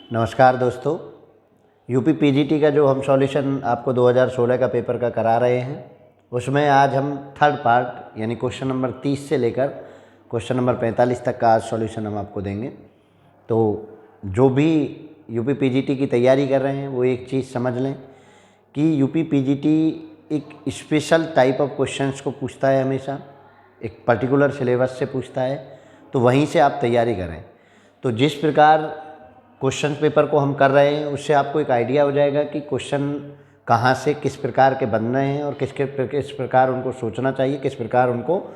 नमस्कार दोस्तों। UP PGT का जो हम सॉल्यूशन आपको 2016 का पेपर का करा रहे हैं, उसमें आज हम थर्ड पार्ट यानी क्वेश्चन नंबर 30 से लेकर क्वेश्चन नंबर 45 तक का आज सॉल्यूशन हम आपको देंगे। तो जो भी यूपी पीजीटी की तैयारी कर रहे हैं वो एक चीज़ समझ लें कि यूपी पीजीटी एक स्पेशल टाइप ऑफ क्वेश्चंस को पूछता है, हमेशा एक पर्टिकुलर सिलेबस से पूछता है, तो वहीं से आप तैयारी करें। तो जिस प्रकार क्वेश्चन पेपर को हम कर रहे हैं उससे आपको एक आइडिया हो जाएगा कि क्वेश्चन कहाँ से किस प्रकार के बन रहे हैं और किस प्रकार उनको सोचना चाहिए, किस प्रकार उनको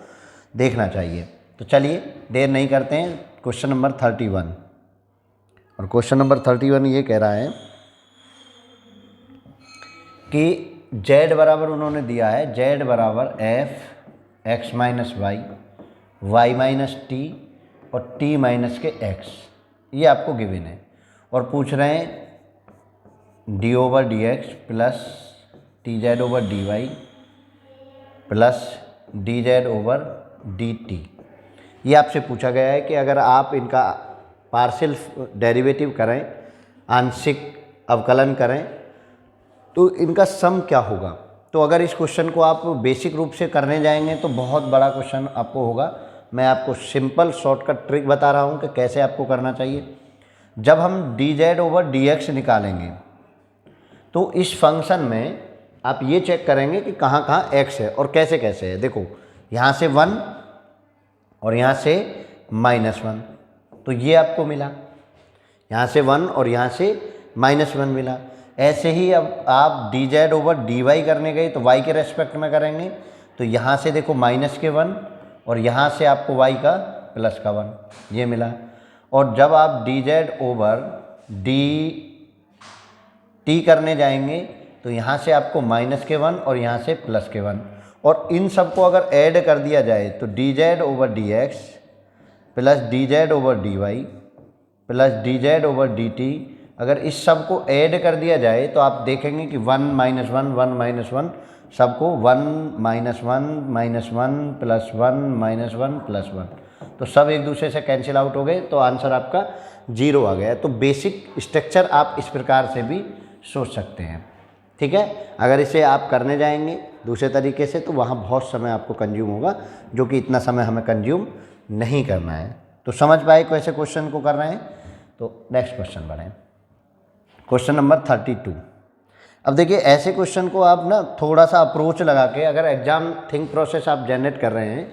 देखना चाहिए। तो चलिए देर नहीं करते हैं, क्वेश्चन नंबर 31। और क्वेश्चन नंबर 31 ये कह रहा है कि z बराबर उन्होंने दिया है, z बराबर f x minus y, y minus t और t माइनस के x, ये आपको गिवन है। और पूछ रहे हैं d over d x plus t z over d y plus d z over d t. ये आपसे पूछा गया है कि अगर आप इनका पार्शियल डेरिवेटिव करें, आंशिक अवकलन करें, तो इनका सम क्या होगा। तो अगर इस क्वेश्चन को आप बेसिक रूप से करने जाएंगे तो बहुत बड़ा क्वेश्चन आपको होगा। मैं आपको सिंपल शॉर्टकट ट्रिक बता रहा हूँ कि कैसे आपको करना चाहिए। जब हम D z over d x निकालेंगे तो इस फंक्शन में आप ये चेक करेंगे कि कहाँ कहाँ x है और कैसे कैसे है। देखो यहाँ से 1 और यहाँ से -1, तो ये आपको मिला, यहाँ से 1 और यहाँ से -1 मिला। ऐसे ही अब आप d z over d y करने गए तो y के रेस्पेक्ट में करेंगे, तो यहाँ से देखो -1 और यहाँ से आपको y का +1 ये मिला। और जब आप d z over d T करने जाएंगे तो यहाँ से आपको -1 और यहाँ से +1, और इन सब को अगर ऐड कर दिया जाए तो d z over d x plus d z over d y plus d z over d t, अगर इस सब को ऐड कर दिया जाए तो आप देखेंगे कि 1 -1 1 -1 सबको 1 -1 -1 प्लस 1 -1 प्लस 1, तो सब एक दूसरे से कैंसिल आउट हो गए, तो आंसर आपका 0 आ गया। तो बेसिक स्ट्रक्चर आप इस प्रकार से भी सोच सकते हैं, ठीक है। अगर इसे आप करने जाएंगे दूसरे तरीके से तो वहाँ बहुत समय आपको कंज्यूम होगा, जो कि इतना समय हमें कंज्यूम नहीं करना है। तो समझ पाए कैसे क्वेश्चन को कर रहे हैं। तो नेक्स्ट क्वेश्चन बढ़ें, क्वेश्चन नंबर 32। अब देखिए ऐसे क्वेश्चन को आप ना थोड़ा सा अप्रोच लगा के अगर एग्जाम थिंक प्रोसेस आप जनरेट कर रहे हैं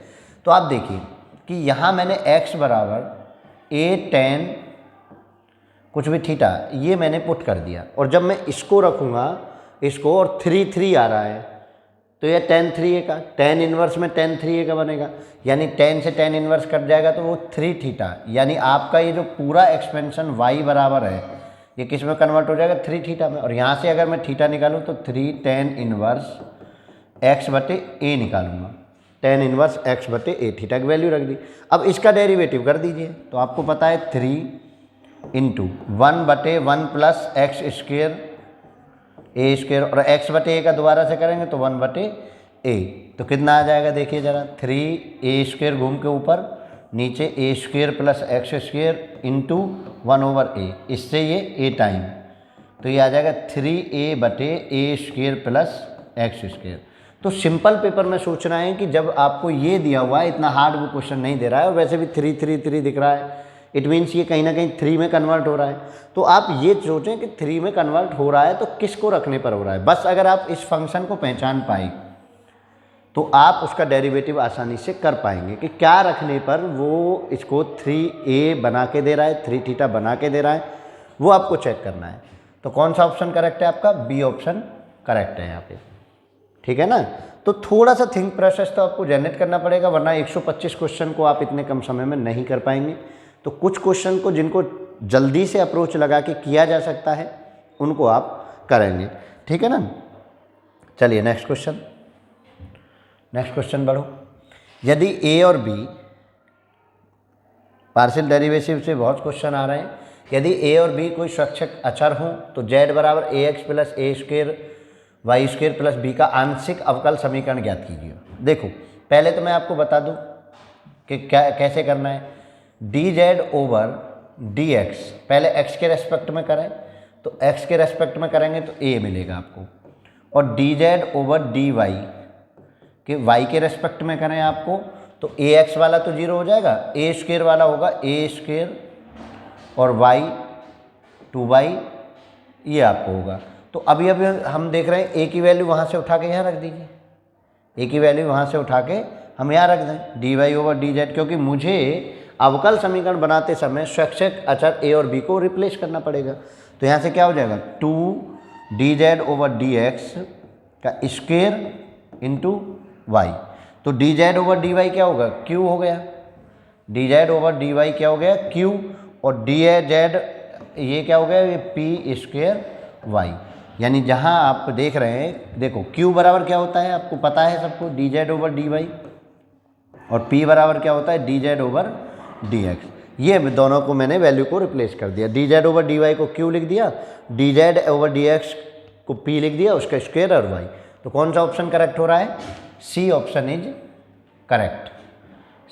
तो आप देखिए कि यहाँ मैंने x बराबर a tan कुछ भी थीटा ये मैंने पुट कर दिया, और जब मैं इसको रखूँगा इसको और 3 आ रहा है तो यह tan 3a का tan इन्वर्स में tan 3a का बनेगा, यानी tan से tan इन्वर्स कट जाएगा तो वो 3 थीटा, यानी आपका ये जो पूरा एक्सपेंशन y बराबर है ये किस में कन्वर्ट हो जाएगा 3 थीटा में। और यहाँ से अगर मैं थीटा निकालूँ तो 3 tan इन्वर्स x बटे a निकालूंगा, tan इन्वर्स x बटे a, थीटा की वैल्यू रख दी। अब इसका डेरिवेटिव कर दीजिए तो आपको पता है 3 इंटू 1 बटे 1 प्लस एक्स स्क्वेयर ए स्क्वेयर, और x बटे a का दोबारा से करेंगे तो 1 बटे a, तो कितना आ जाएगा देखिए ज़रा, 3a स्क्वेयर घूम के ऊपर नीचे a square plus x square into 1 over a, इससे ये a टाइम, तो ये आ जाएगा 3a बटे a square plus x square. तो सिंपल पेपर में सोचना है कि जब आपको ये दिया हुआ है, इतना हार्ड वो क्वेश्चन नहीं दे रहा है और वैसे भी 3 3 3 दिख रहा है, इट मीन्स ये कहीं ना कहीं 3 में कन्वर्ट हो रहा है। तो आप ये सोचें कि 3 में कन्वर्ट हो रहा है तो किसको रखने पर हो रहा है। बस अगर आप इस फंक्शन को पहचान पाए तो आप उसका डेरिवेटिव आसानी से कर पाएंगे कि क्या रखने पर वो इसको 3a बना के दे रहा है, 3 थीटा बना के दे रहा है, वो आपको चेक करना है। तो कौन सा ऑप्शन करेक्ट है आपका, बी ऑप्शन करेक्ट है यहाँ पे, ठीक है ना। तो थोड़ा सा थिंक प्रोसेस तो आपको जनरेट करना पड़ेगा, वरना 125 क्वेश्चन को आप इतने कम समय में नहीं कर पाएंगे। तो कुछ क्वेश्चन को जिनको जल्दी से अप्रोच लगा के किया जा सकता है उनको आप करेंगे, ठीक है ना। चलिए नेक्स्ट क्वेश्चन बढ़ो। यदि a और b पार्शियल डेरिवेटिव से बहुत क्वेश्चन आ रहे हैं, यदि a और b कोई स्वच्छक अचर हो तो z बराबर ax plus a square y square plus b का आंशिक अवकल समीकरण ज्ञात कीजिए। देखो पहले तो मैं आपको बता दूं कि क्या कैसे करना है। D z over d x, पहले एक्स के रेस्पेक्ट में करें तो एक्स के रेस्पेक्ट में करेंगे तो ए मिलेगा आपको, और d z over d y कि वाई के रेस्पेक्ट में करें आपको तो ए एक्स वाला तो जीरो हो जाएगा, ए स्क्वेयर वाला होगा ए स्क्वेयर और वाई 2y ये आपको होगा। तो अभी हम देख रहे हैं ए की वैल्यू वहाँ से उठा के यहाँ रख दीजिए, ए की वैल्यू वहाँ से उठा के हम यहाँ रख दें d y over d z, क्योंकि मुझे अवकल समीकरण बनाते समय स्वैच्छिक अचर ए और बी को रिप्लेस करना पड़ेगा। तो यहाँ से क्या हो जाएगा 2 d z over d x का स्क्वेयर इंटू वाई, तो d z over d y क्या होगा क्यू हो गया, d z over d y क्या हो गया क्यू, और डी जेड ये क्या हो गया ये पी स्क्वेयर वाई। यानी जहाँ आप देख रहे हैं देखो क्यू बराबर क्या होता है आपको पता है सबको, d z over d y, और पी बराबर क्या होता है d z over d x. ये दोनों को मैंने वैल्यू को रिप्लेस कर दिया, d z over d y को क्यू लिख दिया, d z over d x को पी लिख दिया, उसका स्क्वेयर और वाई। तो कौन सा ऑप्शन करेक्ट हो रहा है, c option is correct,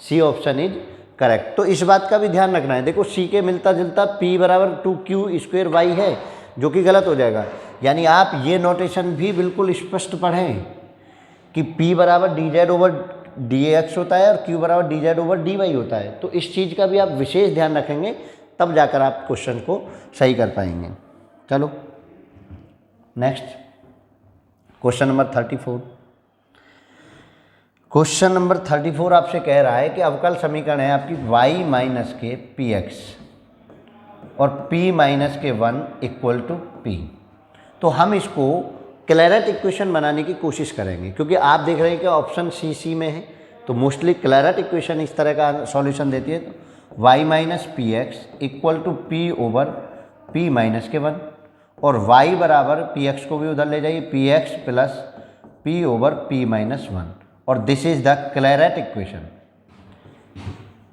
c option is correct. तो इस बात का भी ध्यान रखना है, देखो सी के मिलता जुलता p बराबर 2q स्क्वेयर वाई है जो कि गलत हो जाएगा। यानी आप ये नोटेशन भी बिल्कुल स्पष्ट पढ़ें कि p बराबर d z over d x होता है और q बराबर d z over d y होता है। तो इस चीज़ का भी आप विशेष ध्यान रखेंगे तब जाकर आप क्वेश्चन को सही कर पाएंगे। चलो next question number 34। Question number 34 आपसे कह रहा है कि अवकल समीकरण है आपकी y माइनस के पी एक्स और p माइनस के 1 इक्वल टू पी। तो हम इसको क्लैरेट इक्वेशन बनाने की कोशिश करेंगे, क्योंकि आप देख रहे हैं कि ऑप्शन सी में है तो मोस्टली क्लैरेट इक्वेशन इस तरह का सॉल्यूशन देती है। तो y minus p x equal to p over p minus के 1, और y बराबर पी एक्स को भी उधर ले जाइए P x plus p over p minus 1, और this is the Claret equation,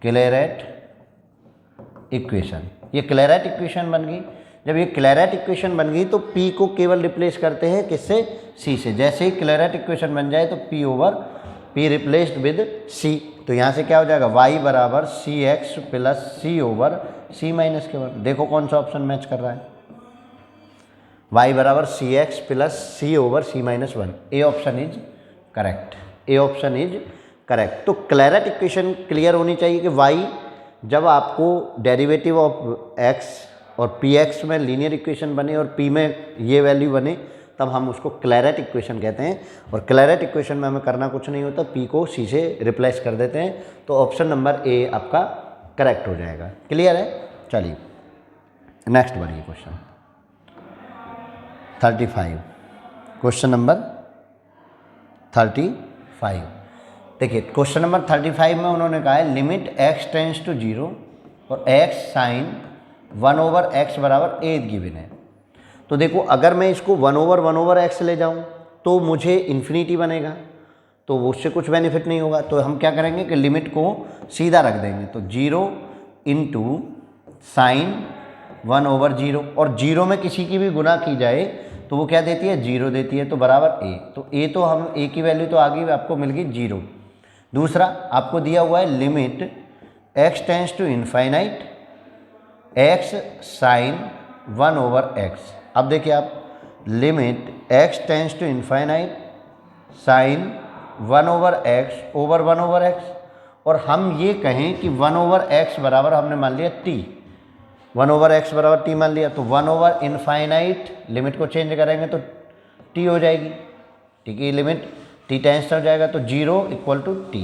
Claret equation. ये क्लैरेट इक्वेशन बन गई। जब ये क्लैरेट इक्वेशन बन गई तो p को केवल रिप्लेस करते हैं किससे, c से। जैसे ही क्लैरेट इक्वेशन बन जाए तो p over p replaced with c, तो यहाँ से क्या हो जाएगा y बराबर c x plus c over c minus के 1। देखो कौन सा ऑप्शन मैच कर रहा है, y बराबर c x plus c over c minus 1। A option is correct, A option is correct. तो क्लैरेट इक्वेशन क्लियर होनी चाहिए कि y जब आपको डेरिवेटिव ऑफ x और पी एक्स में लीनियर इक्वेशन बने और p में ये वैल्यू बने तब हम उसको क्लैरेट इक्वेशन कहते हैं। और क्लैरेट इक्वेशन में हमें करना कुछ नहीं होता, p को c से रिप्लेस कर देते हैं, तो ऑप्शन नंबर ए आपका करेक्ट हो जाएगा। क्लियर है, चलिए नेक्स्ट बढ़िए क्वेश्चन 35, क्वेश्चन नंबर 35। देखिए क्वेश्चन नंबर 35 में उन्होंने कहा है लिमिट x टेंस टू 0 और x साइन 1 ओवर x बराबर 8 गिवन है। तो देखो अगर मैं इसको 1 ओवर x ले जाऊं तो मुझे इन्फिनिटी बनेगा, तो उससे कुछ बेनिफिट नहीं होगा। तो हम क्या करेंगे कि लिमिट को सीधा रख देंगे, तो 0 इंटू साइन 1 ओवर 0, और 0 में किसी की भी गुना की जाए तो वो क्या देती है 0 देती है, तो बराबर a। तो a तो हम a की वैल्यू तो आगे आपको मिल गई 0। दूसरा आपको दिया हुआ है limit x tends to infinite x sine 1 over x। अब देखिए आप limit x tends to infinite sine 1 over x over 1 over x, और हम ये कहें कि 1 ओवर x बराबर हमने मान लिया t, 1 ओवर x बराबर t मान लिया, तो 1 ओवर इनफाइनाइट लिमिट को चेंज करेंगे तो t हो जाएगी, t की लिमिट t टेंस हो जाएगा, तो 0 इक्वल टू t,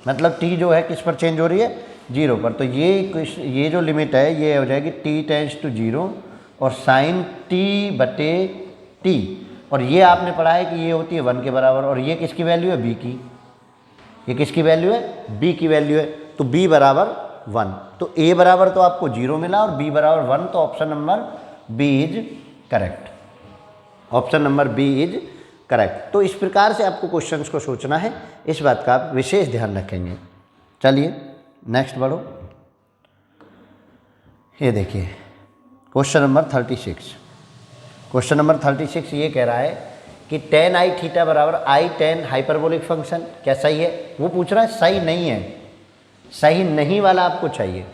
मतलब t जो है किस पर चेंज हो रही है 0 पर। तो ये जो लिमिट है ये हो जाएगी t टेंस टू 0 और साइन t बटे t, और ये आपने पढ़ा है कि ये होती है 1 के बराबर, और ये किसकी वैल्यू है b की, ये किसकी वैल्यू है b की वैल्यू है, तो b बराबर 1। तो a बराबर तो आपको 0 मिला और b बराबर 1, तो option number b is correct, option number b is correct. तो इस प्रकार से आपको क्वेश्चंस को सोचना है, इस बात का आप विशेष ध्यान रखेंगे। चलिए नेक्स्ट बढ़ो, ये देखिए क्वेश्चन नंबर 36। क्वेश्चन नंबर 36 ये कह रहा है कि tan i थीटा बराबर i tan हाइपरबोलिक फंक्शन, क्या सही है, वो पूछ रहा है। सही नहीं है, सही नहीं वाला आपको चाहिए।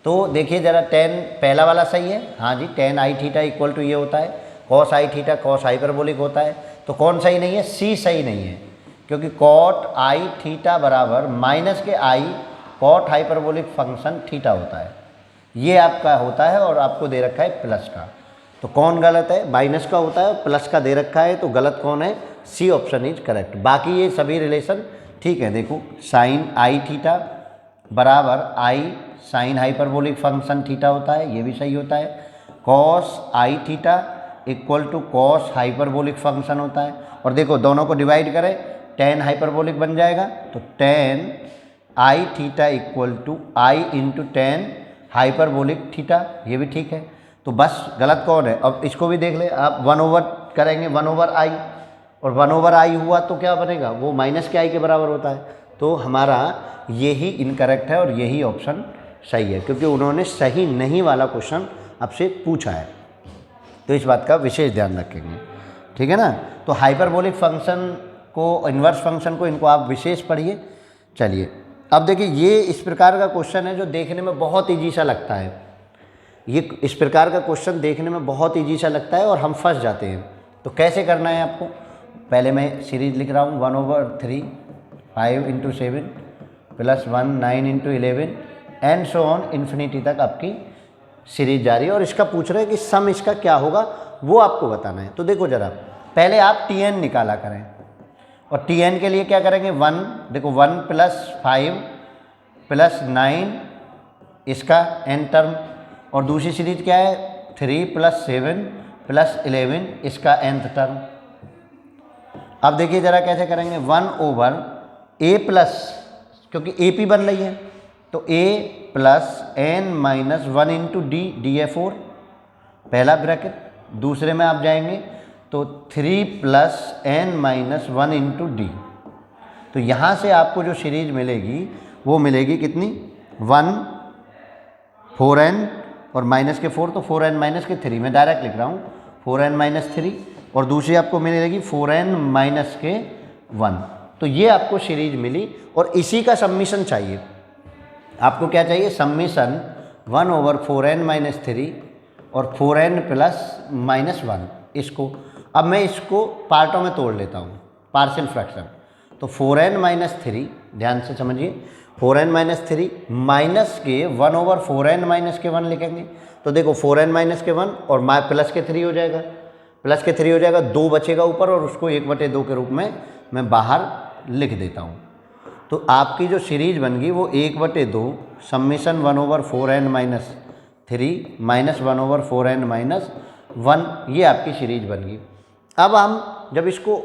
तो देखिए ज़रा tan पहला वाला सही है, हाँ जी, tan i theta equal to ये होता है cos i theta cos hyperbolic होता है। तो कौन सही नहीं है? सी सही नहीं है, क्योंकि cot आई थीटा बराबर माइनस के आई cot हाइपरबोलिक फंक्शन थीटा होता है, ये आपका होता है और आपको दे रखा है प्लस का। तो कौन गलत है? माइनस का होता है, प्लस का दे रखा है, तो गलत कौन है? C option is correct. बाकी ये सभी रिलेशन ठीक है। देखो साइन आई थीटा बराबर i sine hyperbolic function theta होता है, ये भी सही होता है। Cos i theta equal to cos hyperbolic function होता है। और देखो दोनों को डिवाइड करें, टेन हाइपरबोलिक बन जाएगा, तो tan i theta equal to i into tan hyperbolic theta, ये भी ठीक है। तो बस गलत कौन है? अब इसको भी देख ले आप, 1/, करेंगे 1/i, और 1/i हुआ तो क्या बनेगा? वो माइनस के आई के बराबर होता है। तो हमारा यही इनकरेक्ट है और यही ऑप्शन सही है, क्योंकि उन्होंने सही नहीं वाला क्वेश्चन आपसे पूछा है। तो इस बात का विशेष ध्यान रखेंगे, ठीक है ना। तो हाइपरबोलिक फंक्शन को, इन्वर्स फंक्शन को, इनको आप विशेष पढ़िए। चलिए अब देखिए, ये इस प्रकार का क्वेश्चन है जो देखने में बहुत ईजी सा लगता है। ये इस प्रकार का क्वेश्चन देखने में बहुत ईजी सा लगता है और हम फंस जाते हैं। तो कैसे करना है आपको? पहले मैं सीरीज लिख रहा हूँ, 1/3 5 into 7 plus 1 9 into 11 and so on infinity तक आपकी सीरीज जारी है। और इसका पूछ रहे हैं कि सम इसका क्या होगा, वो आपको बताना है। तो देखो ज़रा, पहले आप Tn निकाला करें, और Tn के लिए क्या करेंगे? 1, देखो 1 + 5 + 9 इसका n टर्म, और दूसरी सीरीज क्या है? 3 + 7 + 11 इसका nth टर्म। अब देखिए ज़रा कैसे करेंगे, 1/a+, क्योंकि AP बन रही है, तो a + n - 1 into D, D है 4, पहला ब्रैकेट। दूसरे में आप जाएंगे तो 3 + n - 1 इंटू डी। तो यहाँ से आपको जो सीरीज मिलेगी वो मिलेगी कितनी? 1 4n और माइनस के 4, तो 4n - के 3, मैं डायरेक्ट लिख रहा हूँ 4n - 3, और दूसरी आपको मिलेगी 4n - के 1। तो ये आपको सीरीज मिली, और इसी का सम्मिशन चाहिए आपको। क्या चाहिए? सम्मिशन 1/4n - 3 और 4n + -1 इसको। अब मैं इसको पार्टों में तोड़ लेता हूँ, पार्शियल फ्रैक्शन। तो 4n - 3, ध्यान से समझिए, 4n - 3 माइनस के 1/4n - के 1 लिखेंगे। तो देखो 4n - के 1 और प्लस के 3 हो जाएगा, प्लस के 3 हो जाएगा, 2 बचेगा ऊपर, और उसको 1/2 के रूप में मैं बाहर लिख देता हूँ। तो आपकी जो सीरीज बन गई वो 1/2 सम्मिशन 1/4n - 3 माइनस 1/4n - 1, ये आपकी सीरीज बन गई। अब हम जब इसको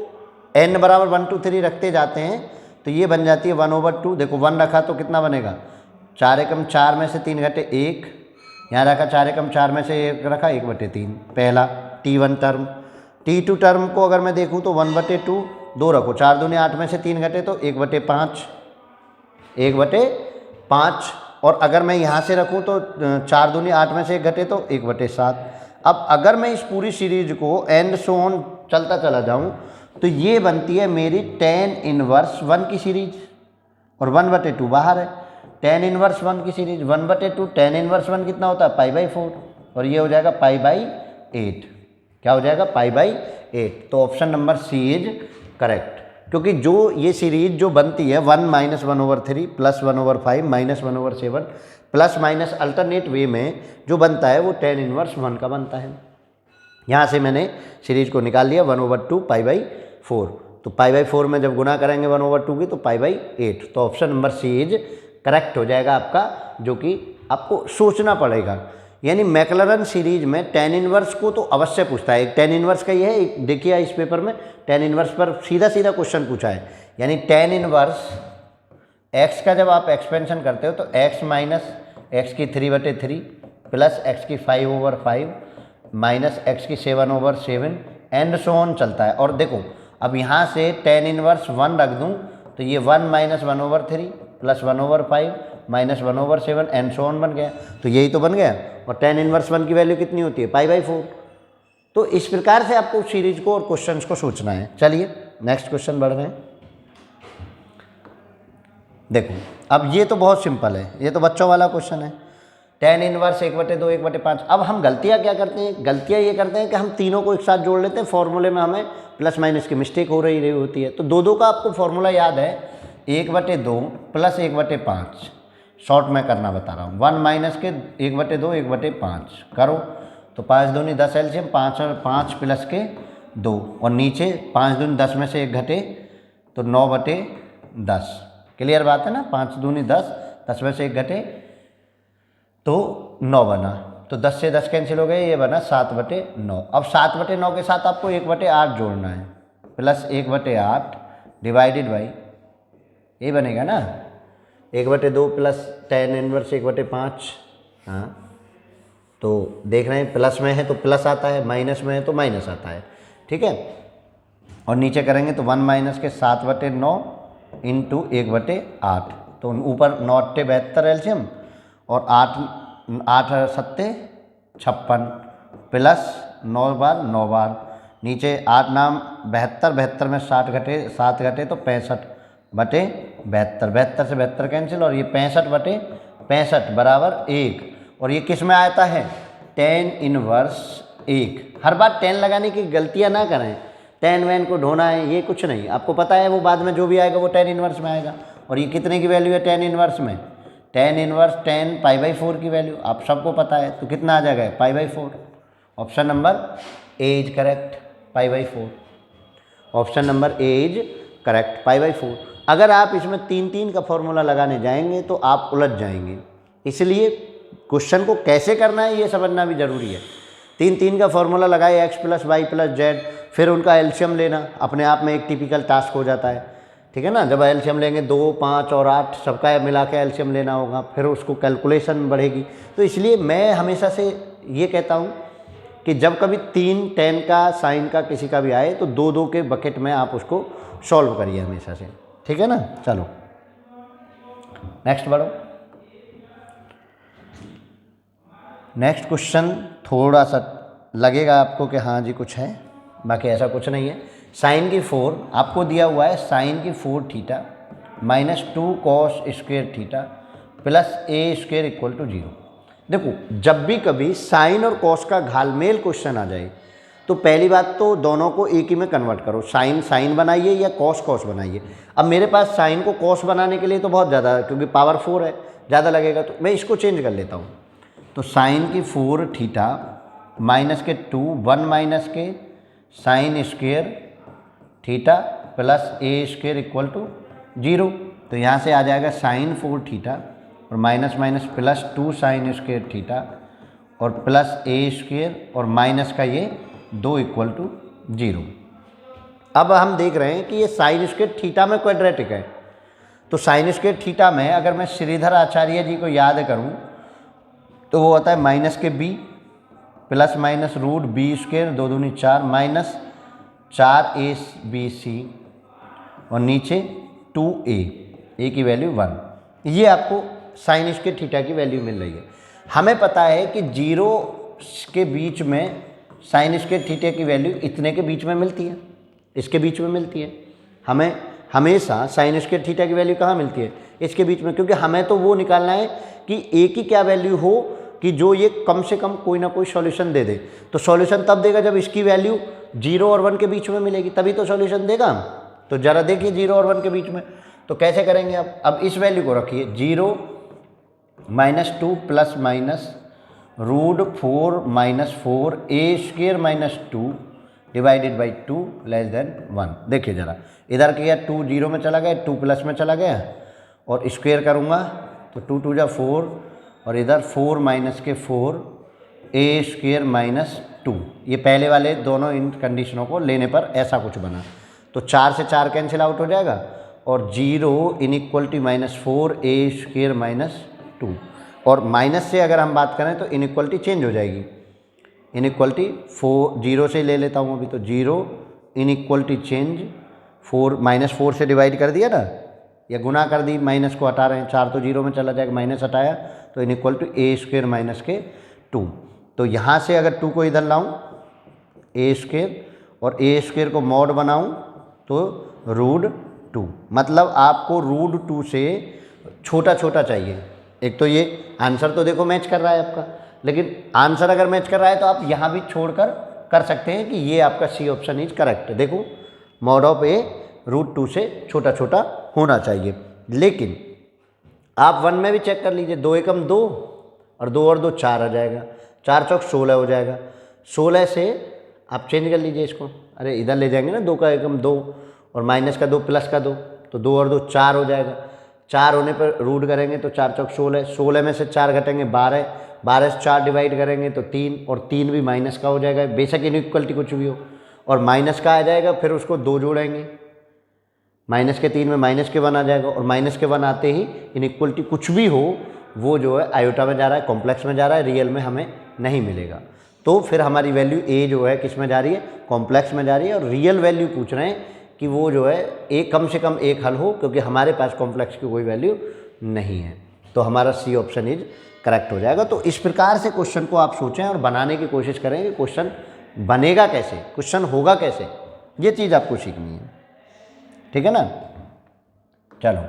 n बराबर 1 2 3 रखते जाते हैं तो ये बन जाती है 1/2। देखो 1 रखा तो कितना बनेगा? 4 एकम 4 में से 3 घटे 1, यहाँ रखा 4 एकम 4 में से 1 रखा 1/3, पहला T1 टर्म। T2 टर्म को अगर मैं देखूँ तो 1/2, 2 रखो, 4 दूनी 8 में से 3 घटे तो 1/5, 1/5। और अगर मैं यहाँ से रखूँ तो 4 दूनी 8 में से 1 घटे तो 1/7। अब अगर मैं इस पूरी सीरीज को एंड सो ऑन चलता चला जाऊँ तो ये बनती है मेरी tan इनवर्स 1 की सीरीज, और 1/2 बाहर है। tan इनवर्स 1 की सीरीज 1/2, tan इनवर्स 1 कितना होता है? π/4, और ये हो जाएगा π/8। क्या हो जाएगा? π/8। तो option number c is correct, क्योंकि जो ये सीरीज जो बनती है 1 - 1/3 + 1/5 - 1/7 प्लस माइनस अल्टरनेट वे में जो बनता है वो tan इनवर्स 1 का बनता है। यहाँ से मैंने सीरीज को निकाल लिया 1/2 π/4। तो π/4 में जब गुना करेंगे 1/2 की तो π/8। तो option number c is correct हो जाएगा आपका, जो कि आपको सोचना पड़ेगा। यानी मैक्लरन सीरीज में tan इनवर्स को तो अवश्य पूछता है। एक tan इनवर्स का ही है, एक देखिए इस पेपर में tan इनवर्स पर सीधा सीधा क्वेश्चन पूछा है। यानी tan इनवर्स x का जब आप एक्सपेंशन करते हो तो x - x की 3/3 प्लस x की 5/5 माइनस x की 7/7 एंड सो ऑन चलता है। और देखो अब यहाँ से tan इनवर्स 1 रख दूँ तो ये 1 - 1/3 plus 1/5 minus 1/7 and so on बन गया। तो यही तो बन गया। और tan इनवर्स 1 की वैल्यू कितनी होती है? π/4। तो इस प्रकार से आपको सीरीज को और क्वेश्चंस को सोचना है। चलिए नेक्स्ट क्वेश्चन बढ़ रहे हैं। देखो अब ये तो बहुत सिंपल है, ये तो बच्चों वाला क्वेश्चन है। tan inverse 1/2 1/5। अब हम गलतियाँ क्या करते हैं, गलतियाँ ये करते हैं कि हम तीनों को एक साथ जोड़ लेते हैं, फॉर्मूले में हमें प्लस माइनस की मिस्टेक हो रही होती है। तो दो का आपको फॉर्मूला याद है, 1/2 प्लस 1/5, शॉर्ट में करना बता रहा हूँ, 1 माइनस के 1/2 1/5 करो तो 5 दूनी 10 एलसीएम, 5 और 5 प्लस के 2 और नीचे 5 दूनी 10 में से 1 घटे तो 9/10। क्लियर बात है ना, 5 दूनी 10, 10 में से 1 घटे तो 9 बना, तो 10 से 10 कैंसिल हो गए, ये बना 7/9। अब 7/9 के साथ आपको 1/8 जोड़ना है, प्लस 1/8 डिवाइडेड बाई, ये बनेगा ना 1/2 प्लस tan इनवर्स 1/5। हाँ, तो देख रहे हैं प्लस में है तो प्लस आता है, माइनस में है तो माइनस आता है, ठीक है। और नीचे करेंगे तो 1 माइनस के 7/9 इंटू 1/8, तो ऊपर 9 × 72 एलसीएम और 8 7 56 प्लस 9 बार 9 बार, नीचे 8 नाम 72, 72 में 7 घटे तो 65/72, 72 से 72 कैंसिल और ये 65/65 बराबर 1। और ये किस में आता है, tan इनवर्स 1। हर बार tan लगाने की गलतियां ना करें, tan वैन को ढोना है ये कुछ नहीं, आपको पता है वो बाद में जो भी आएगा वो tan इनवर्स में आएगा। और ये कितने की वैल्यू है tan इनवर्स में, tan इनवर्स tan π/4 की वैल्यू आप सबको पता है, तो कितना आ जाएगा π/4। Option number A is correct, π/4। Option number A is correct, π/4। अगर आप इसमें 3 का फॉर्मूला लगाने जाएंगे तो आप उलझ जाएंगे, इसलिए क्वेश्चन को कैसे करना है ये समझना भी जरूरी है। 3 का फॉर्मूला लगाए, x + y + z, फिर उनका एलसीएम लेना अपने आप में एक टिपिकल टास्क हो जाता है, ठीक है ना। जब एलसीएम लेंगे 2, 5 और 8 सबका मिला के एलसीएम लेना होगा, फिर उसको कैलकुलेशन बढ़ेगी। तो इसलिए मैं हमेशा से ये कहता हूँ कि जब कभी 3 tan का साइन का किसी का भी आए तो 2 के बकेट में आप उसको सॉल्व करिए हमेशा से, ठीक है ना। चलो नेक्स्ट बढ़ो। नेक्स्ट क्वेश्चन थोड़ा सा लगेगा आपको कि हाँ जी कुछ है, बाकी ऐसा कुछ नहीं है। साइन की 4 आपको दिया हुआ है, साइन की 4 theta minus 2 cos square theta plus a² = 0। देखो जब भी कभी साइन और कॉस का घालमेल क्वेश्चन आ जाए तो पहली बात तो दोनों को एक ही में कन्वर्ट करो, साइन साइन बनाइए या कॉस कॉस बनाइए। अब मेरे पास साइन को कॉस बनाने के लिए तो बहुत ज़्यादा, क्योंकि पावर 4 है, ज़्यादा लगेगा, तो मैं इसको चेंज कर लेता हूँ। तो साइन की 4 थीटा माइनस के 2 1 माइनस के sine square theta plus a² = 0। तो यहाँ से आ जाएगा साइन 4 थीटा और minus minus plus 2 sine square theta और प्लस a² और माइनस का ये 2 = 0। अब हम देख रहे हैं कि ये साइन स्क्वेयर थीटा में क्वाड्रेटिक है, तो साइन स्क्वेयर थीटा में अगर मैं श्रीधर आचार्य जी को याद करूं तो वो होता है माइनस के b plus minus root b² 2 दूनी 4 माइनस 4ac और नीचे 2a की वैल्यू 1। ये आपको साइन स्क्वेयर थीटा की वैल्यू मिल रही है। हमें पता है कि 0 के बीच में साइन स्क्वेयर थीटा की वैल्यू इतने के बीच में मिलती है, इसके बीच में मिलती है। हमें हमेशा साइन स्क्वेयर थीटा की वैल्यू कहाँ मिलती है, इसके बीच में, क्योंकि हमें तो वो निकालना है कि ए की क्या वैल्यू हो कि जो ये कम से कम कोई ना कोई सॉल्यूशन दे दे। तो सॉल्यूशन तब देगा जब इसकी वैल्यू 0 और 1 के बीच में मिलेगी, तभी तो सॉल्यूशन देगा। तो ज़रा देखिए 0 और 1 के बीच में, तो कैसे करेंगे आप। अब इस वैल्यू को रखिए 0 - 2 plus minus root 4 minus 4 a² - 2 divided by 2 < 1। देखिए ज़रा इधर किया 2 0 में चला गया, 2 प्लस में चला गया और स्क्वेयर करूँगा तो 2 2 = 4 और इधर 4 माइनस के 4 a² - 2। ये पहले वाले दोनों इन कंडीशनों को लेने पर ऐसा कुछ बना। तो 4 से 4 कैंसिल आउट हो जाएगा और 0 इनइक्वलिटी -4 a² - 2। और माइनस से अगर हम बात करें तो इनइक्वलिटी चेंज हो जाएगी। इनइक्वलिटी 0 से ले लेता हूँ अभी, तो 0 इनइक्वलिटी चेंज 4 -4 से डिवाइड कर दिया ना, या गुना कर दी, माइनस को हटा रहे हैं, 4 तो 0 में चला जाएगा, माइनस हटाया तो a² - 2। तो यहाँ से अगर 2 को इधर लाऊं a² और a² को मॉड बनाऊं तो रूट 2, मतलब आपको रूट 2 से छोटा छोटा चाहिए। एक तो ये आंसर तो देखो मैच कर रहा है आपका, लेकिन आंसर अगर मैच कर रहा है तो आप यहाँ भी छोड़कर कर सकते हैं कि ये आपका सी ऑप्शन इज करेक्ट। देखो मॉड ऑफ ए √2 से छोटा छोटा होना चाहिए। लेकिन आप 1 में भी चेक कर लीजिए, 2 एकम 2 और 2 और 2 4 आ जाएगा, 4 चौक 16 हो जाएगा। 16 से आप चेंज कर लीजिए इसको, अरे इधर ले जाएंगे ना, 2 का एकम 2 और माइनस का 2 प्लस का 2, तो 2 और 2 4 हो जाएगा। 4 होने पर रूट करेंगे तो 4 चौक 16, 16 में से 4 घटेंगे 12, 12 से 4 डिवाइड करेंगे तो 3, और 3 भी माइनस का हो जाएगा, बेशक इनइक्वलिटी कुछ भी हो, और माइनस का आ जाएगा, फिर उसको 2 जोड़ेंगे, माइनस के 3 में माइनस के 1 आ जाएगा, और माइनस के 1 आते ही इनइक्वलिटी कुछ भी हो वो जो है आयोटा में जा रहा है, कॉम्प्लेक्स में जा रहा है, रियल में हमें नहीं मिलेगा। तो फिर हमारी वैल्यू ए जो है किस में जा रही है, कॉम्प्लेक्स में जा रही है, और रियल वैल्यू पूछ रहे हैं कि वो जो है एक कम से कम एक हल हो, क्योंकि हमारे पास कॉम्प्लेक्स की कोई वैल्यू नहीं है। तो हमारा सी ऑप्शन इज करेक्ट हो जाएगा। तो इस प्रकार से क्वेश्चन को आप सोचें और बनाने की कोशिश करें कि क्वेश्चन बनेगा कैसे, क्वेश्चन होगा कैसे, ये चीज़ आपको सीखनी है, ठीक है ना। चलो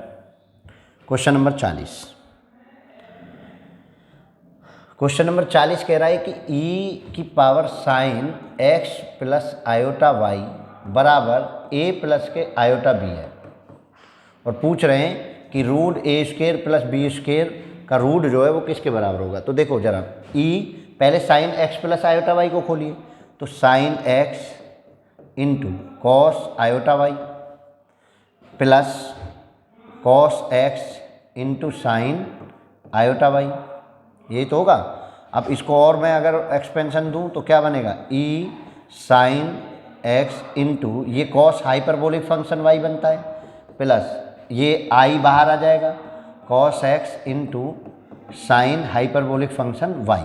क्वेश्चन नंबर 40। क्वेश्चन नंबर 40 कह रहा है कि e की power sine x plus iota y बराबर a प्लस के आयोटा b है, और पूछ रहे हैं कि रूट ए स्क्वेयर प्लस बी स्क्वेयर का रूट जो है वो किसके बराबर होगा। तो देखो जरा e, पहले sine x plus iota y को खोलिए, तो sine x into cos iota y plus cos x into sine iota y, यही तो होगा। अब इसको और मैं अगर एक्सपेंशन दूं तो क्या बनेगा, e साइन x इंटू ये कॉस हाइपरबोलिक फंक्शन y बनता है, प्लस ये i बाहर आ जाएगा, cos x into sine hyperbolic function y।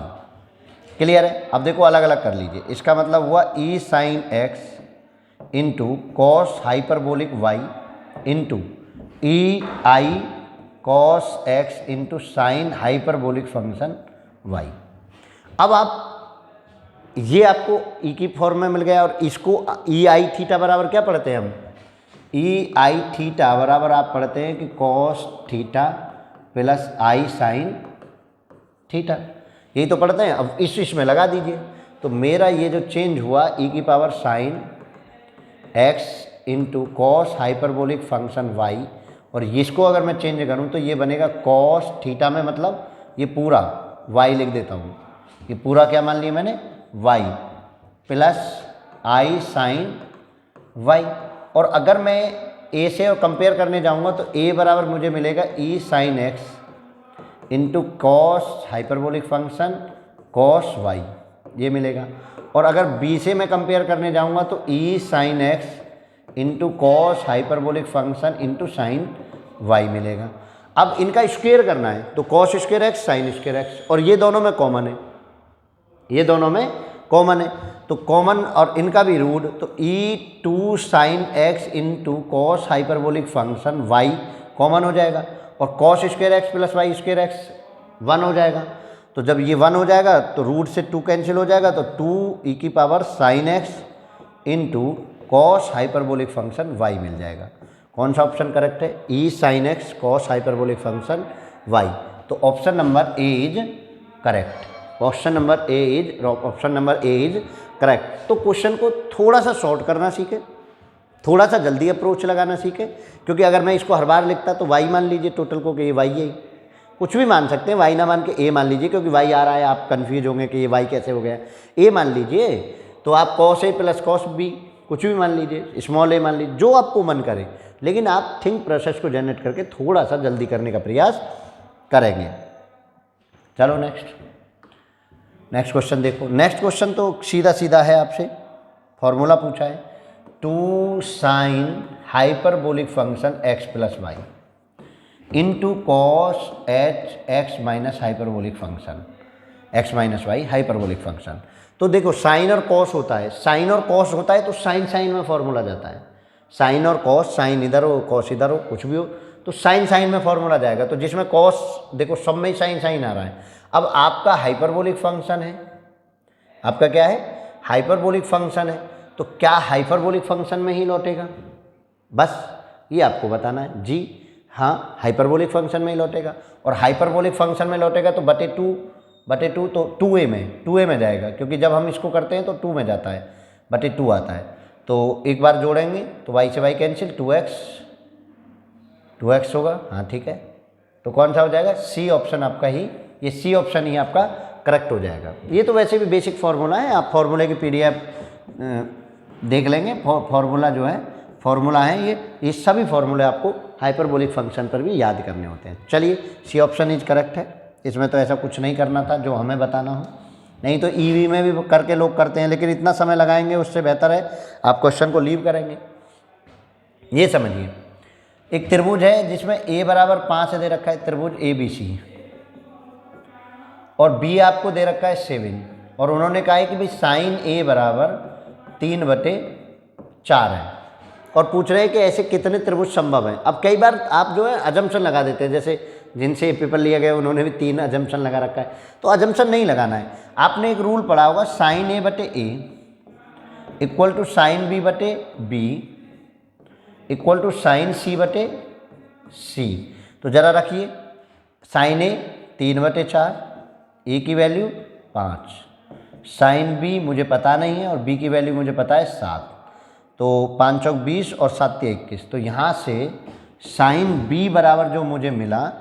Clear है। अब देखो अलग अलग कर लीजिए, इसका मतलब हुआ e sine x into cos hyperbolic y into e i cos x into sine hyperbolic function y। अब आप ये आपको e की फॉर्म में मिल गया, और इसको ई आई थीटा बराबर क्या पढ़ते हैं हम, ई आई थीटा बराबर आप पढ़ते हैं कि कॉस थीटा प्लस आई साइन थीटा, यही तो पढ़ते हैं। अब इसमें लगा दीजिए, तो मेरा ये जो चेंज हुआ e की power sine x into cos hyperbolic function y, और इसको अगर मैं चेंज करूं तो ये बनेगा कॉस थीटा में, मतलब ये पूरा y लिख देता हूँ, ये पूरा क्या मान लिया मैंने y प्लस आई साइन y। और अगर मैं a से और कंपेयर करने जाऊँगा तो a बराबर मुझे मिलेगा e sine x into cos hyperbolic function cos y, ये मिलेगा। और अगर b से मैं कंपेयर करने जाऊँगा तो e sine x into cos hyperbolic function into sine y मिलेगा। अब इनका स्क्वायर करना है तो cos square x sine square x, और ये दोनों में कॉमन है, ये दोनों में कॉमन है, तो कॉमन और इनका भी रूट, तो e2 sine x into cos hyperbolic function y common हो जाएगा, और cos square x plus y square x 1 हो जाएगा। तो जब ये 1 हो जाएगा तो रूट से 2 कैंसिल हो जाएगा, तो 2 e की power sine x into cos hyperbolic function y मिल जाएगा। कौन सा ऑप्शन करेक्ट है, e sine x cos hyperbolic function y। तो option number A is correct, option number A is correct. तो क्वेश्चन को थोड़ा सा शॉर्ट करना सीखे, थोड़ा सा जल्दी अप्रोच लगाना सीखे, क्योंकि अगर मैं इसको हर बार लिखता तो y मान लीजिए टोटल को कि ये y है, कुछ भी मान सकते हैं, y ना मान के a मान लीजिए, क्योंकि y आ रहा है, आप कन्फ्यूज होंगे कि ये y कैसे हो गया, a मान लीजिए, तो आप cos a plus cos b कुछ भी मान लीजिए, स्मॉल a मान लीजिए, जो आपको मन करे, लेकिन आप थिंक प्रोसेस को जनरेट करके थोड़ा सा जल्दी करने का प्रयास करेंगे। चलो नेक्स्ट क्वेश्चन देखो। नेक्स्ट क्वेश्चन तो सीधा सीधा है, आपसे फॉर्मूला पूछा है, 2 sine hyperbolic function x plus y into cos h x minus hyperbolic function x minus y hyperbolic function. तो देखो साइन और कॉस होता है, साइन और कॉस होता है तो साइन साइन में फॉर्मूला जाता है, साइन और कॉस, साइन इधर हो कॉस इधर हो, कुछ भी हो तो साइन साइन में फॉर्मूला जाएगा। तो जिसमें कॉस देखो सब में ही साइन साइन आ रहा है। अब आपका हाइपरबोलिक फंक्शन है, आपका क्या है, हाइपरबोलिक फंक्शन है, तो क्या हाइपरबोलिक फंक्शन में ही लौटेगा, बस ये आपको बताना है जी। हाँ, हाइपरबोलिक फंक्शन में ही लौटेगा, और हाइपरबोलिक फंक्शन में लौटेगा तो बटे टू तो 2a में जाएगा, क्योंकि जब हम इसको करते हैं तो 2 में जाता है, बटे 2 आता है। तो एक बार जोड़ेंगे तो y से y कैंसिल, 2x होगा। हाँ ठीक है, तो कौन सा हो जाएगा, सी ऑप्शन आपका ही, ये सी ऑप्शन ही आपका करेक्ट हो जाएगा। ये तो वैसे भी बेसिक फार्मूला है, आप फार्मूले की PDF देख लेंगे। फार्मूला जो है, फार्मूला है ये सभी फार्मूले आपको हाइपरबोलिक फंक्शन पर भी याद करने होते हैं। चलिए, सी ऑप्शन इज करेक्ट है, इसमें तो ऐसा कुछ नहीं करना था जो हमें बताना हो, नहीं तो EV में भी करके लोग करते हैं, लेकिन इतना समय लगाएंगे उससे बेहतर है आप क्वेश्चन को लीव करेंगे। ये समझिए, एक त्रिभुज है जिसमें a बराबर 5 दे रखा है, त्रिभुज ABC, और b आपको दे रखा है 7, और उन्होंने कहा है कि भाई साइन a बराबर 3/4 है, और पूछ रहे हैं कि ऐसे कितने त्रिभुज संभव हैं। अब कई बार आप जो है अजम्पशन लगा देते हैं, जैसे जिनसे पेपर लिया गया उन्होंने भी 3 अजम्पशन लगा रखा है, तो अजम्पशन नहीं लगाना है। आपने एक रूल पढ़ा होगा, sine a/a equal to sine b/b equal to sine c/c। तो ज़रा रखिए, साइन a 3/4, a की वैल्यू 5, साइन b मुझे पता नहीं है और b की वैल्यू मुझे पता है 7, तो 5 चौक 20 और 7 तिया 21। तो यहाँ से साइन b बराबर जो मुझे मिला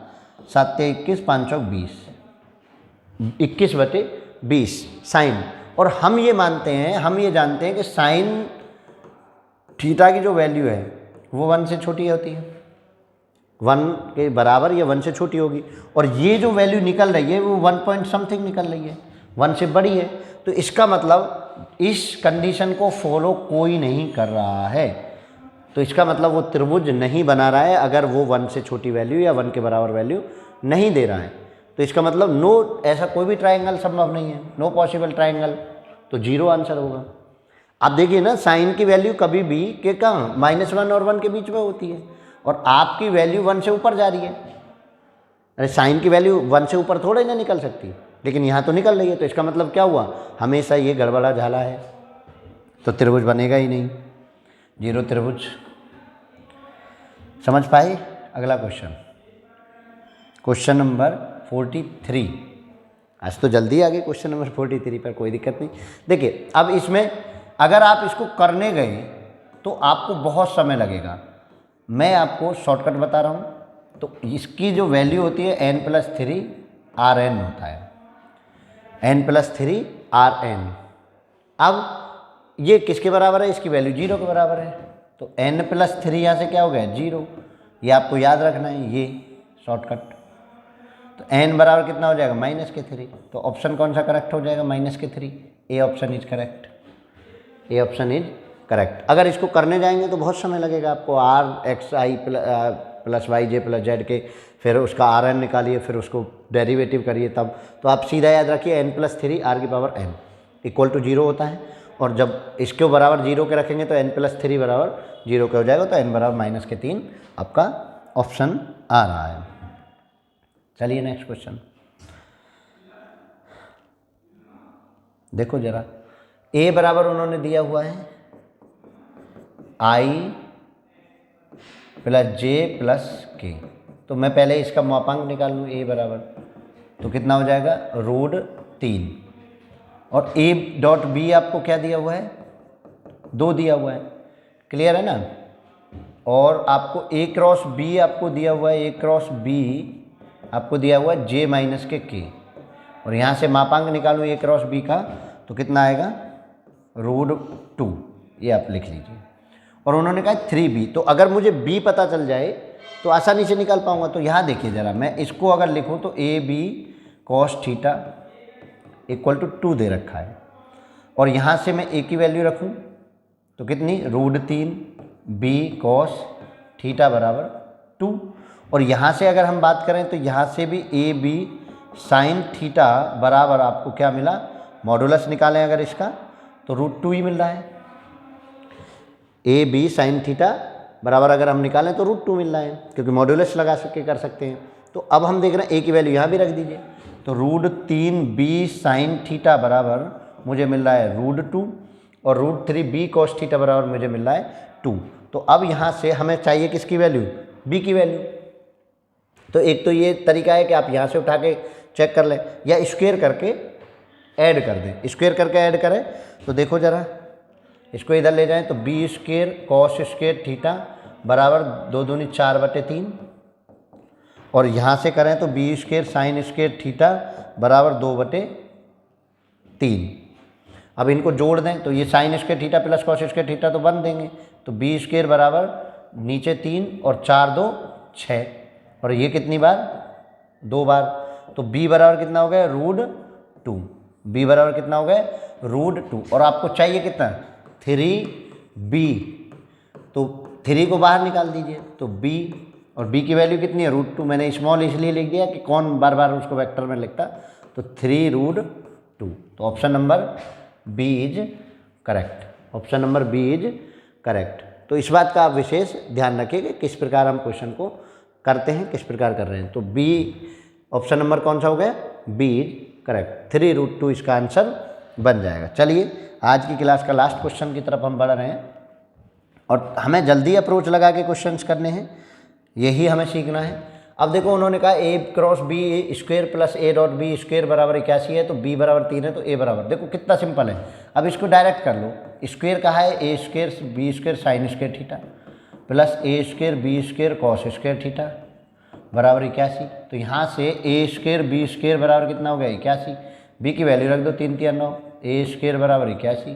7 तिया 21, 5 चौक 20, 21/20 साइन। और हम ये मानते हैं, हम ये जानते हैं कि साइन थीटा की जो वैल्यू है वो 1 से छोटी होती है, 1 के बराबर या 1 से छोटी होगी, और ये जो वैल्यू निकल रही है वो 1 पॉइंट समथिंग निकल रही है, 1 से बड़ी है। तो इसका मतलब इस कंडीशन को फॉलो कोई नहीं कर रहा है, तो इसका मतलब वो त्रिभुज नहीं बना रहा है अगर वो 1 से छोटी वैल्यू या 1 के बराबर वैल्यू नहीं दे रहा है। तो इसका मतलब नो, ऐसा कोई भी ट्रायंगल संभव नहीं है, नो पॉसिबल ट्रायंगल, तो 0 आंसर होगा। आप देखिए ना, साइन की वैल्यू कभी भी के कहाँ -1 और 1 के बीच में होती है, और आपकी वैल्यू 1 से ऊपर जा रही है। अरे साइन की वैल्यू 1 से ऊपर थोड़े ना निकल सकती, लेकिन यहाँ तो निकल रही है, तो इसका मतलब क्या हुआ, हमेशा ये गड़बड़ा झाला है, तो त्रिभुज बनेगा ही नहीं, 0 त्रिभुज। समझ पाए? अगला क्वेश्चन, क्वेश्चन नंबर 43। आज तो जल्दी आ गए क्वेश्चन नंबर 43 पर, कोई दिक्कत नहीं। देखिए, अब इसमें अगर आप इसको करने गए तो आपको बहुत समय लगेगा, मैं आपको शॉर्टकट बता रहा हूँ। तो इसकी जो वैल्यू होती है n+3 Rn होता है, n+3 Rn। अब ये किसके बराबर है, इसकी वैल्यू 0 के बराबर है, तो n+3 यहाँ से क्या हो गया 0, ये आपको याद रखना है, ये शॉर्टकट। तो n बराबर कितना हो जाएगा -3, तो ऑप्शन कौन सा करेक्ट हो जाएगा -3, ए option is correct, A option is correct. अगर इसको करने जाएंगे तो बहुत समय लगेगा आपको, rxi + yj + z के, फिर उसका Rn निकालिए, फिर उसको डेरिवेटिव करिए तब। तो आप सीधा याद रखिए n+3 r⁴n इक्वल टू 0 होता है, और जब इसके बराबर 0 के रखेंगे तो n+3 बराबर 0 के हो जाएगा, तो n बराबर -3 आपका ऑप्शन आ रहा है। चलिए नेक्स्ट क्वेश्चन देखो जरा, a बराबर उन्होंने दिया हुआ है i + j + k, तो मैं पहले इसका मापांक निकाल लूँ, a बराबर, तो कितना हो जाएगा √3, और a.b आपको क्या दिया हुआ है 2 दिया हुआ है, क्लियर है ना। और आपको a×b आपको दिया हुआ है, a×b आपको दिया हुआ है j - k, और यहाँ से मापांक निकालूँ a×b का, तो कितना आएगा √2, ये आप लिख लीजिए। और उन्होंने कहा 3b, तो अगर मुझे b पता चल जाए तो आसानी से निकाल पाऊंगा। तो यहाँ देखिए ज़रा, मैं इसको अगर लिखूँ तो ab cos θ = 2 दे रखा है, और यहाँ से मैं a की वैल्यू रखूँ तो कितनी √3 b cos θ बराबर 2, और यहाँ से अगर हम बात करें तो यहाँ से भी ab sin θ बराबर आपको क्या मिला, मॉडुलस निकालें अगर इसका तो √2 ही मिल रहा है। ab sin θ बराबर अगर हम निकालें तो √2 मिल रहा है, क्योंकि मॉडुलस लगा के कर सकते हैं। तो अब हम देख रहे हैं a की वैल्यू यहाँ भी रख दीजिए, तो √3b sin θ बराबर मुझे मिल रहा है √2, और √3b cos θ बराबर मुझे मिल रहा है 2। तो अब यहाँ से हमें चाहिए किसकी वैल्यू, b की वैल्यू, तो एक तो ये तरीका है कि आप यहाँ से उठा के चेक कर लें, या स्क्वायर करके ऐड कर दें। स्क्वायर करके ऐड करें तो देखो ज़रा, इसको इधर ले जाएं तो b square cos square theta बराबर 2 दूनी 4/3, और यहाँ से करें तो b square sine square theta बराबर 2/3। अब इनको जोड़ दें तो ये sine square theta plus cos square theta तो बन देंगे, तो बी स्क्वायर बराबर नीचे 3 और 4 2 6, और ये कितनी बार 2 बार, तो b बराबर कितना हो गया √2। b बराबर कितना हो गया √2, और आपको चाहिए कितना 3b, तो 3 को बाहर निकाल दीजिए तो b, और b की वैल्यू कितनी है √2। मैंने स्मॉल इसलिए लिख दिया कि कौन बार बार उसको वेक्टर में लिखता, तो 3√2। तो option number b is correct. Option number b is correct. तो इस बात का आप विशेष ध्यान रखिए कि किस प्रकार हम क्वेश्चन को करते हैं, किस प्रकार कर रहे हैं। तो बी ऑप्शन नंबर कौन सा हो गया, बी इज करेक्ट। 3√2 इसका आंसर बन जाएगा। चलिए आज की क्लास का लास्ट क्वेश्चन की तरफ हम बढ़ रहे हैं, और हमें जल्दी अप्रोच लगा के क्वेश्चंस करने हैं, यही हमें सीखना है। अब देखो उन्होंने कहा a cross b square plus a dot b square बराबर 81 है, तो b बराबर 3 है, तो a बराबर, देखो कितना सिंपल है। अब इसको डायरेक्ट कर लो, स्क्वायर कहा है a square b square sine square theta plus a square b square cos square theta बराबर 81। तो यहाँ से a स्क्वायर बी स्क्वायर बराबर कितना हो गया 81, b की वैल्यू रख दो 3 3 9, a स्क्वायर बराबर 81,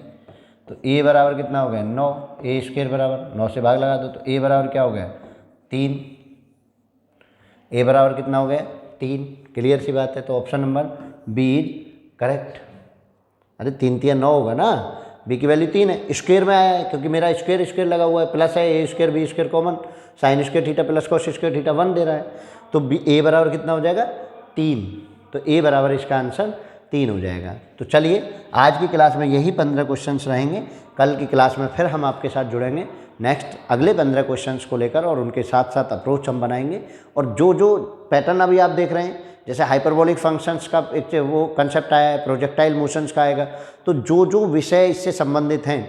तो a बराबर कितना हो गया 9, a स्क्वायर बराबर 9 से भाग लगा दो, तो a बराबर क्या हो गया 3, a बराबर कितना हो गया 3। क्लियर सी बात है। तो option number b is correct. अरे 3 3 9 होगा ना, b की वैल्यू 3 है, स्क्वायर में आया है क्योंकि मेरा स्क्वायर स्क्वायर लगा हुआ है, प्लस है a square b square common, sine square theta plus cos square theta 1 दे रहा है, तो b a बराबर कितना हो जाएगा 3, तो a बराबर इसका आंसर 3 हो जाएगा। तो चलिए आज की क्लास में यही 15 क्वेश्चंस रहेंगे, कल की क्लास में फिर हम आपके साथ जुड़ेंगे नेक्स्ट अगले 15 क्वेश्चंस को लेकर, और उनके साथ साथ अप्रोच हम बनाएंगे। और जो जो पैटर्न अभी आप देख रहे हैं, जैसे हाइपरबोलिक फंक्शंस का एक वो कंसेप्ट आया है, प्रोजेक्टाइल मोशंस का आएगा, तो जो जो विषय इससे संबंधित हैं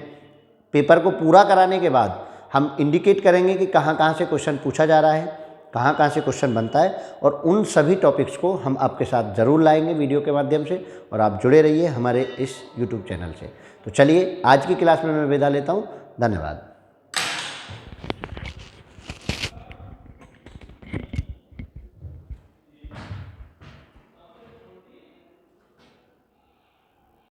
पेपर को पूरा कराने के बाद हम इंडिकेट करेंगे कि कहाँ कहाँ से क्वेश्चन पूछा जा रहा है, कहाँ कहाँ से क्वेश्चन बनता है, और उन सभी टॉपिक्स को हम आपके साथ ज़रूर लाएंगे वीडियो के माध्यम से, और आप जुड़े रहिए हमारे इस यूट्यूब चैनल से। तो चलिए आज की क्लास में मैं विदा लेता हूँ। धन्यवाद।